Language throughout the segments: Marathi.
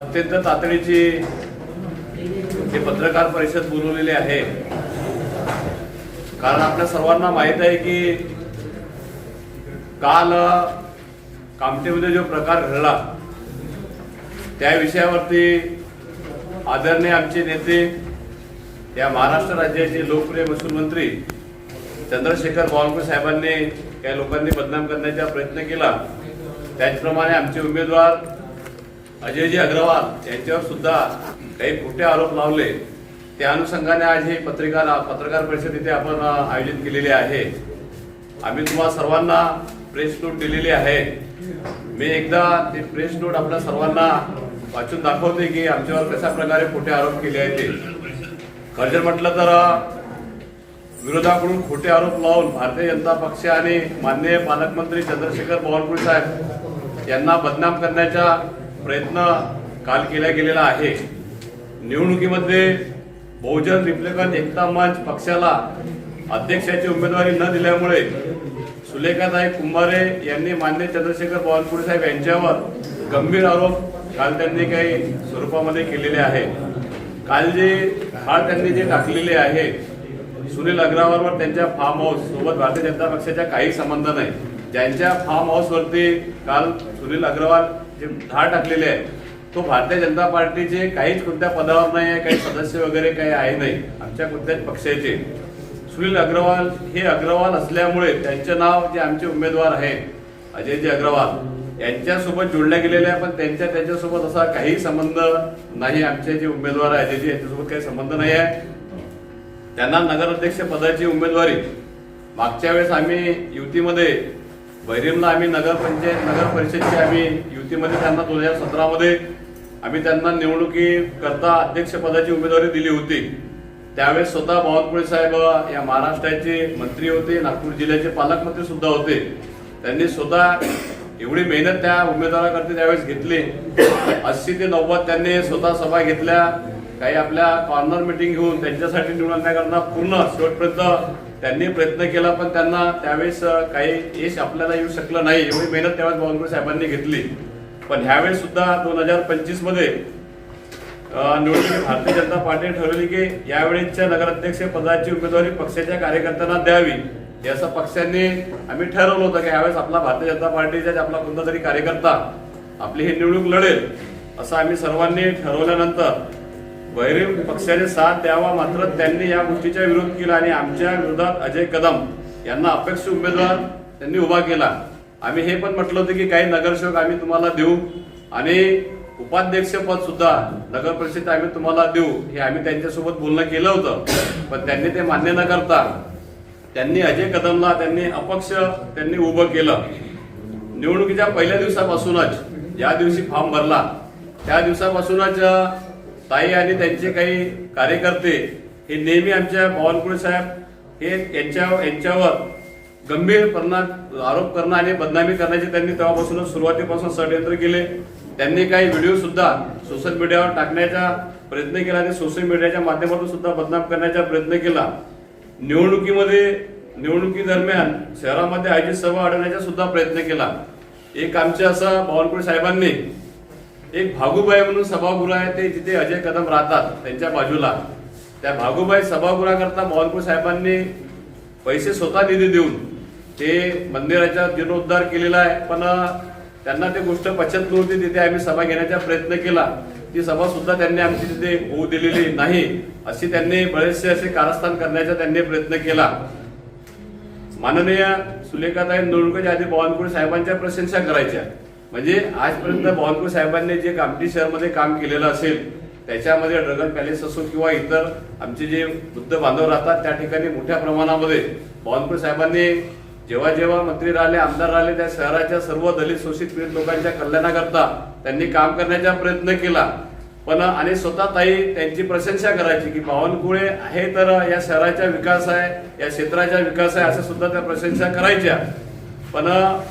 अत्यंत तातडीची हे पत्रकार परिषद बोलवलेली आहे, कारण आपल्या सर्वांना माहित आहे की काल कामठीमध्ये जो प्रकार घडला त्या विषयावरती आदरणीय आमचे नेते, या महाराष्ट्र राज्याचे लोकप्रिय महसूल मंत्री चंद्रशेखर बावनकुळे साहेबांनी काही लोकांनी बदनाम करण्याचा प्रयत्न केला। त्याचप्रमाणे आमचे उमेदवार अजयजी अग्रवाल यांच्यावर सुद्धा काही खोटे आरोप लावले। त्या अनुषंगाने आज ही पत्रकार परिषद इथे आपण आयोजित केलेली आहे। आम्ही तुम्हाला सर्वांना प्रेस नोट दिलेली आहे। मी एकदा ते प्रेस नोट आपल्या सर्वांना वाचून दाखवते की आमच्यावर कशा प्रकारे खोटे आरोप केले आहेत ते। खरं म्हटलं तर विरोधाकडून खोटे आरोप लावून भारतीय जनता पक्ष आणि माननीय पालकमंत्री चंद्रशेखर बावनकुळे साहेब यांना बदनाम करण्याचा प्रयत्न काल केला गेलेला आहे। निवडणुकीमध्ये बहुजन रिपब्लिकन एकता मंच पक्षाला अध्यक्षाची उमेदवारी न दिल्यामुळे सुलेखाताई कुंभारे यांनी माननीय चंद्रशेखर बावनकुळे साहेब यांच्यावर गंभीर आरोप काल त्यांनी काही स्वरूपामध्ये केलेले आहे। काल त्यांनी जे टाकलेले आहे सुनील अग्रवालवर त्यांच्या फार्म हाऊस सोबत भारतीय जनता पक्षाचा काही संबंध नाही। ज्यांच्या फार्म हाऊस वरती काल सुनील अग्रवाल जे टाकलेले आहे तो भारतीय जनता पार्टीचे काहीच कोणत्या पदावर नाही आहे, काही सदस्य वगैरे काही आहे नाही आमच्या कोणत्याच पक्षाचे। सुनील अग्रवाल हे अग्रवाल असल्यामुळे त्यांचे नाव जे आमचे उमेदवार आहेत अजयजी अग्रवाल यांच्यासोबत जोडले गेलेले आहे, पण त्यांच्यासोबत असा काही संबंध नाही। आमचे जे उमेदवार आहे अजयजी यांच्यासोबत काही संबंध नाही आहे। त्यांना नगराध्यक्ष पदाची उमेदवारी मागच्या वेळेस आम्ही युतीमध्ये बैरीमला आम्ही नगर परिषदची आम्ही युतीमध्ये त्यांना 2017 मध्ये आम्ही त्यांना निवडणुकीकरता अध्यक्ष पदाची उमेदवारी दिली होती। त्यावेळेस स्वतः बावनकुळे साहेब या महाराष्ट्राचे मंत्री होते, नागपूर जिल्ह्याचे पालकमंत्री सुद्धा होते। त्यांनी स्वतः एवढी मेहनत त्या उमेदवाराकरता त्यावेळेस घेतली। 80 ते 90 त्यांनी स्वतः सभा घेतल्या, काही आपल्या कॉर्नर मीटिंग घेऊन त्यांच्यासाठी निवडून आणण्याकरता पूर्ण शेवटपर्यंत त्यांनी प्रयत्न केला, पण त्यांना त्यावेळेस काही यश आपल्याला येऊ शकलं नाही। एवढी मेहनत त्यावेळेस बावनकुळे साहेबांनी घेतली। पण ह्यावेळेस सुद्धा 2025 मध्ये निवडणुकीत भारतीय जनता पार्टीने ठरवली की यावेळेसच्या नगराध्यक्ष पदाची उमेदवारी पक्षाच्या कार्यकर्त्यांना द्यावी, हे असं पक्षांनी आम्ही ठरवलं होतं की यावेळेस आपला भारतीय जनता पार्टीचा आपला कोणता तरी कार्यकर्ता आपली ही निवडणूक लढेल असं आम्ही सर्वांनी ठरवल्यानंतर बैरीम पक्षाने साथ द्यावा, मात्र त्यांनी या गोष्टीचा विरोध केला आणि आमच्या विरोधात अजय कदम यांना अपेक्षित उमेदवार त्यांनी उभा केला। आम्ही हे पण म्हटलं होतं की काही नगरसेवक आम्ही तुम्हाला देऊ आणि उपाध्यक्ष पद सुद्धा नगर परिषद आम्ही तुम्हाला देऊ, हे आम्ही त्यांच्यासोबत बोलणं केलं होतं। पण त्यांनी ते मान्य न करता त्यांनी अजय कदमला त्यांनी अपक्ष त्यांनी उभं केलं। निवडणुकीच्या पहिल्या दिवसापासूनच ज्या दिवशी फॉर्म भरला त्या दिवसापासूनच ताई आणि त्यांचे काही कार्यकर्ते हे नेहमी आमच्या बावनकुळे साहेब हे यांच्यावर गंभीर आरोप करणं आणि बदनामी करण्याचे त्यांनी तेव्हापासूनच सुरुवातीपासून षडयंत्र केले। त्यांनी काही व्हिडिओ सुद्धा सोशल मीडियावर टाकण्याचा प्रयत्न केला आणि सोशल मीडियाच्या माध्यमातून सुद्धा बदनाम करण्याचा प्रयत्न केला। निवडणुकी दरम्यान शहरामध्ये आयोजित सभा अडवण्याचा सुद्धा प्रयत्न केला। एक आमच्या असं बावनकुळे साहेबांनी एक भागुबाई म्हणून सभागृह आहे ते जिथे अजय कदम राहतात त्यांच्या बाजूला, त्या भागुबाई सभागृहाकरता बावनकुळे साहेबांनी पैसे स्वतः निधी देऊन ते मंदिराचा जीर्णोद्धार केलेला आहे। पण त्यांना ते गोष्ट पचत नव्हती, तिथे आम्ही सभा घेण्याचा प्रयत्न केला। ती सभा सुद्धा त्यांनी आमची तिथे होऊ दिलेली नाही, अशी त्यांनी बरेचसे असे कारस्थान करण्याचा त्यांनी प्रयत्न केला। माननीय सुलेखाताई निवडणुकीच्या आधी बावनकुळे साहेबांच्या प्रशंसा करायच्या, म्हणजे आजपर्यंत बावनकुळे साहेबांनी जे कामठी शहरमध्ये काम केलेलं असेल त्याच्यामध्ये ड्रगन पॅलेस असो किंवा इतर आमचे जे वृद्ध बांधव राहतात त्या ठिकाणी मोठ्या प्रमाणामध्ये बावनकुळे साहेबांनी जेव्हा मंत्री राहिले, आमदार राहिले, त्या शहराच्या सर्व दलित शोषित पीडित लोकांच्या कल्याणाकरता त्यांनी काम करण्याचा प्रयत्न केला। पण आणि स्वतः ताई त्यांची प्रशंसा करायची की बावनकुळे आहे तर या शहराचा विकास आहे, या क्षेत्राचा विकास आहे, असं सुद्धा त्या प्रशंसा करायच्या। पण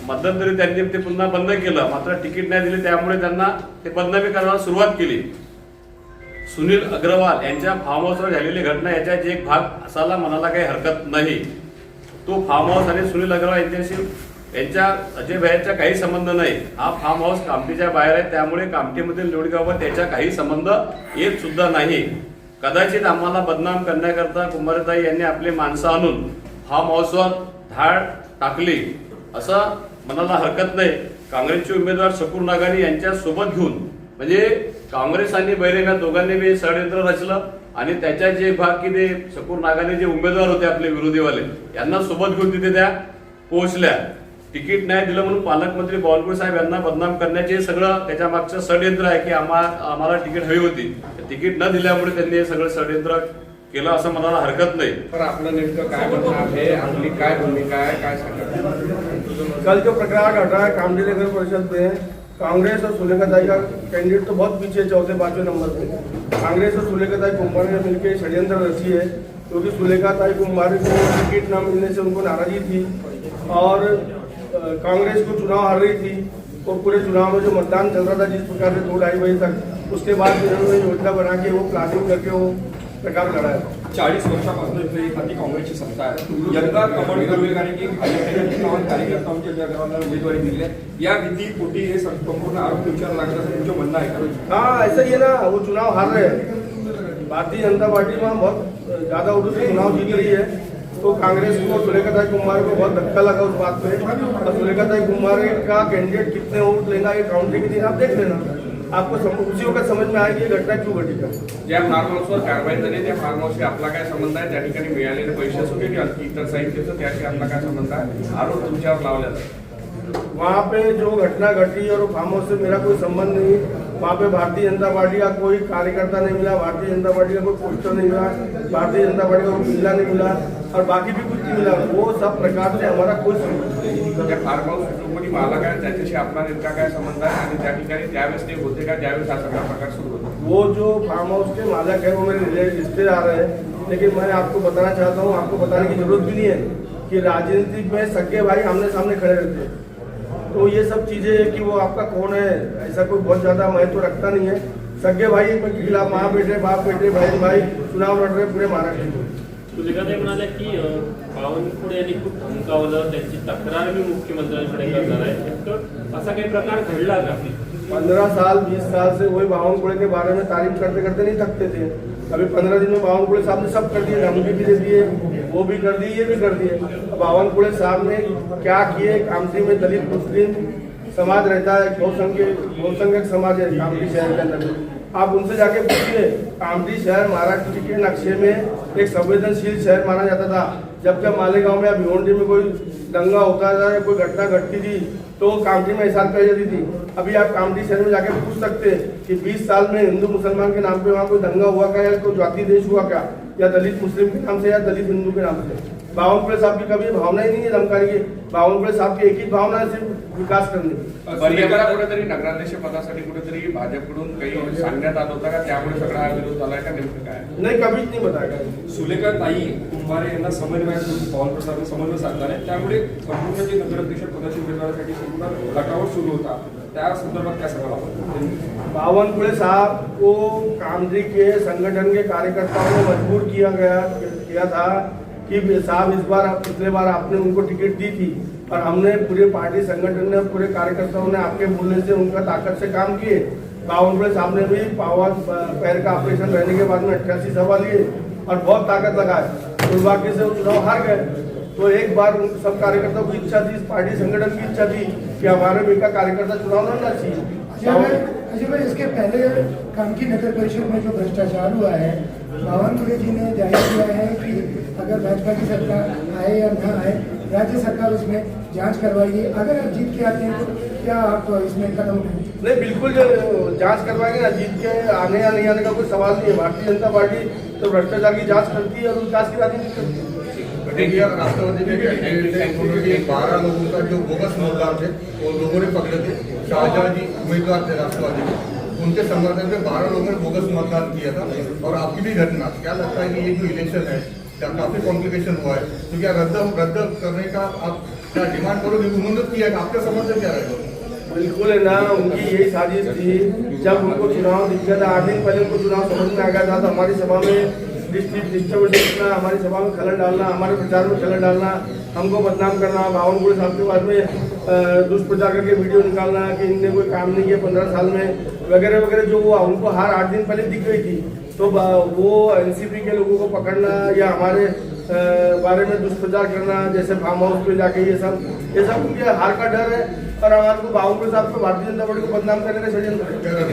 मध्यंतरी त्यांनी ते पुन्हा बंद केलं, मात्र तिकीट नाही दिले, त्यामुळे त्यांना ते बदनामी करायला सुरुवात केली। सुनील अग्रवाल यांच्या फार्म हाऊसवर झालेली घटना याचा एक भाग असायला म्हणायला काही हरकत नाही। तो फार्म हाऊस आणि सुनील अग्रवाल यांच्याशी यांच्या अजय भैयाचा काही संबंध नाही. हा फार्म हाऊस कामठीच्या बाहेर आहे, त्यामुळे कामठीमधील निवडगावात त्याचा काही संबंध येत सुद्धा नाही. कदाचित आम्हाला बदनाम करण्याकरता कुमारताई यांनी आपली माणसं आणून फार्म हाऊसवर धाड टाकली असं म्हणायला हरकत नाही. काँग्रेसचे उमेदवार शकूर नागानी यांच्या सोबत घेऊन, म्हणजे काँग्रेस आणि बैरेगा दोघांनी बी षडयंत्र रचलं आणि त्याच्या जे भाग की ते शकूर नागाने जे उमेदवार होते आपले विरोधीवाले यांना सोबत घेऊन तिथे त्या पोहोचल्या. तिकीट नाही दिलं म्हणून पालकमंत्री बावनकुळे साहेब यांना बदनाम करण्याचे सगळं त्याच्या मागचं षडयंत्र आहे की आम्हाला तिकीट हवी होती. तिकीट न दिल्यामुळे त्यांनी हे सगळं षडयंत्र केलं असं म्हणायला हरकत नाही. पर आपलं नेमकं काय म्हणणं आहे, आपली काय भूमिका आहे, काय सांगा. कल जो प्रकरण घटा है कामठी नगर परिषद में, कांग्रेस और सुलेखाताई का कैंडिडेट तो बहुत पीछे है, चौथे पांचवें नंबर पे. कांग्रेस और सुलेखाताई कुमारी ने मिलकर षड्यंत्र रची है, क्योंकि सुलेखाताई कुमारी को टिकट न मिलने से उनको नाराजगी थी और कांग्रेस को चुनाव हार रही थी. और पूरे चुनाव में जो मतदान चल रहा था जिस प्रकार से 2-2.5 बजे तक, उसके बाद उन्होंने योजना बना के वो प्लानिंग करके वो प्रकार लढा आहे. 40 वर्षापासून इथे एखादी काँग्रेसची सत्ता आहे. यंदा कमळ करूया कारण की कार्यकर्त्यांच्या जगाला उमेदवारी दिली आहे. या भीतीपोटी हे संपूर्ण आरोप विचार लागला असं तुमचं म्हणणं आहे का? हाँ ऐसा ही है ना, वो चुनाव हार रहे हैं. भारतीय जनता पार्टी में बहुत ज्यादा उर्दू से चुनाव जीत रही है, तो कांग्रेस को सुलेखाताई कुमारी को बहुत धक्का लगा उस बात पे. और सुलेखाताई कुमारी का कैंडिडेट कितने वोट लेगा ये काउंटिंग के दिन आप देख लेना, आपको उसी वक्त समझ में आएगी ये घटना क्यों घटी का. ज्या फार्म हाऊसवर कारवाई झाली त्या फार्म हाऊसशी आपला काय संबंध आहे, त्या ठिकाणी मिळालेले पैसे असू दे किंवा इतर साहित्याचं त्याशी आपला काय संबंध आहे, आरोप तुमच्यावर लावला जातो. वहाँ पे जो घटना घटी और फार्म हाउस से मेरा कोई संबंध नहीं. वहाँ पे भारतीय जनता पार्टी का कोई कार्यकर्ता नहीं मिला, भारतीय जनता पार्टी का कोई पोस्टर नहीं मिला, भारतीय जनता पार्टी का कोई मिला नहीं मिला और बाकी भी कुछ नहीं मिला. वो सब प्रकार से हमारा कोई संबंध नहीं. त्या फार्म हाऊस कोणी मालक आहे त्याच्याशी आपला नेमका काय संबंध आहे आणि त्या ठिकाणी त्यावेळेस ते होते का ज्यावेळेस हा सगळा प्रकार सुरू होता. वो जो फार्म हाउस के मालक है वो मेरे रिश्तेदार है, लेकिन मैं आपको बताना चाहता हूँ, आपको बताने की जरूरत भी नहीं है कि राजनीति में सगे भाई आमने सामने खड़े रहते हैं. तो ये सब चीजें कि वो आपका कौन है ऐसा कोई बहुत ज्यादा महत्व रखता नहीं है. सगे भाई के खिलाफ माँ बेटे बाप बेटे बहन भाई चुनाव लड़ रहे पूरे महाराष्ट्र में. सुलेखाताई म्हणाल्या की बावनकुळे यांनी खूप धमकावलं, त्यांची तक्रार मी मुख्यमंत्र्यांकडे करणार आहे. तर असा काही प्रकार घडला का? 15 साल 20 साल से वही बावनकुळे के बारे में तारीफ करते करते नहीं थकते थे. अभी 15 दिन में बावनकुळे साहब ने सब कर दिए, धमकी भी दे दिए, वो भी कर दी, ये भी कर दिए. बावनकुळे साहब ने क्या किए, कामठी में दलित मुस्लिम समाज रहता है, बहुसंख्यक समाज है कामठी शहर के अंदर. आप उनसे जाके पूछिए, कामठी शहर महाराष्ट्र के नक्शे में एक संवेदनशील शहर माना जाता था. जब मालेगांव में या भिवंडी में कोई दंगा होता था या कोई घटना घटती थी तो कामठी में एहसास कर जाती थी. अभी आप कामठी शहर में जाके पूछ सकते हैं कि 20 साल में हिंदू मुसलमान के नाम पे वहाँ कोई दंगा हुआ क्या, या कोई जाति देश हुआ क्या, या दलित मुस्लिम के नाम से या दलित हिंदू के नाम से. बावनकुळे साहब की कभी भावना ही नहीं है धमकाने की. बावनकुळे साहब की एक ही भावना है, सिर्फ विकास करने की. पर्यावरण कुठेतरी नगराध्यक्ष पदासाठी कुठेतरी भाजपकडून काही सांगण्यात आलं होतं का, त्यामुळे सगळा हा विरोध झालाय का, नेमकं काय? नहीं, कभीच नहीं बताया. सुलेखाताई कुमारी यांना समन्वयातून बावनकुळे समन्वय साधणार आहे, त्यामुळे संपूर्ण जे नगराध्यक्ष पदाच्या उमेदवारासाठी संपूर्ण गटावर सुरू होता त्या संदर्भात काय सांगाल आपण? बावनकुळे साहब को कामठी के संगठन के कार्यकर्ताओं ने मजबूर किया था कि साहब इस बार पिछले बार आपने उनको टिकट दी थी और हमने पूरे पार्टी संगठन ने पूरे कार्यकर्ताओं ने आपके बोलने से उनका ताकत से काम किए. बावनकुळे साहब ने भी पैर का ऑपरेशन रहने के बाद में 88 सभा लिए और बहुत ताकत लगाए. दुर्भाग्य से वो चुनाव हार गए. तो एक बार सब कार्यकर्ताओं की इच्छा थी, पार्टी संगठन की इच्छा थी कि हमारे भी का कार्यकर्ता चुनाव लड़ना चाहिए. अजय भाई, इसके पहले कामठी नगर परिषद में जो भ्रष्टाचार हुआ है, बावनकुळे जी ने जाहिर किया है कि अगर भाजपा की सरकार आए या न आए, राज्य सरकार उसमें जांच करवाएगी. अगर आप जीत के आते हैं तो क्या आप इसमें कदम उठाएंगे? नहीं, बिल्कुल जांच करवाएंगे ना. जीत के आने या नहीं आने का कोई सवाल नहीं है. भारतीय जनता पार्टी तो भ्रष्टाचार की जांच करती है और उस जांच की राजनीति करती है. राष्ट्रवादी के 12 लोगों का जो बोगस मतदार थे वो लोगों ने पकड़े थे. शाहजहां जी उम्मीदवार थे राष्ट्रवादी के, उनके समर्थन में 12 लोगों ने बोगस मतदान किया था. और आपकी भी घटना, क्या लगता है कि ये जो इलेक्शन है क्या काफी कॉम्प्लिकेशन हुआ है, तो क्या रद्द करने का आप क्या डिमांड करोगे? उन्होंने किया, आपका समर्थन क्या रहेगा? बिल्कुल है ना, उनकी यही साजिश थी. जब उनको चुनाव दिख गया था, 8 दिन पहले उनको चुनाव समझ में आ गया था, तो हमारी सभा में डिस्टर्बेंस करना, हमारी सभा में खलल डालना, हमारे प्रचार में खलल डालना, हमको बदनाम करना, बावनकुळे साहब के बारे में दुष्प्रचार करके वीडियो निकालना कि इनने कोई काम नहीं किया 15 साल में वगैरह वगैरह, जो वो उनको हार 8 दिन पहले दिख गई थी, तो वो एनसीपी के लोगों को पकड़ना या हमारे बारे में दुष्प्रचार करना, जैसे फार्म हाउस पे जाके ये सब उनके हार का डर है और हमारे को बावनकुळे साहब को भारतीय जनता पार्टी को बदनाम करने का षड्यंत्र है।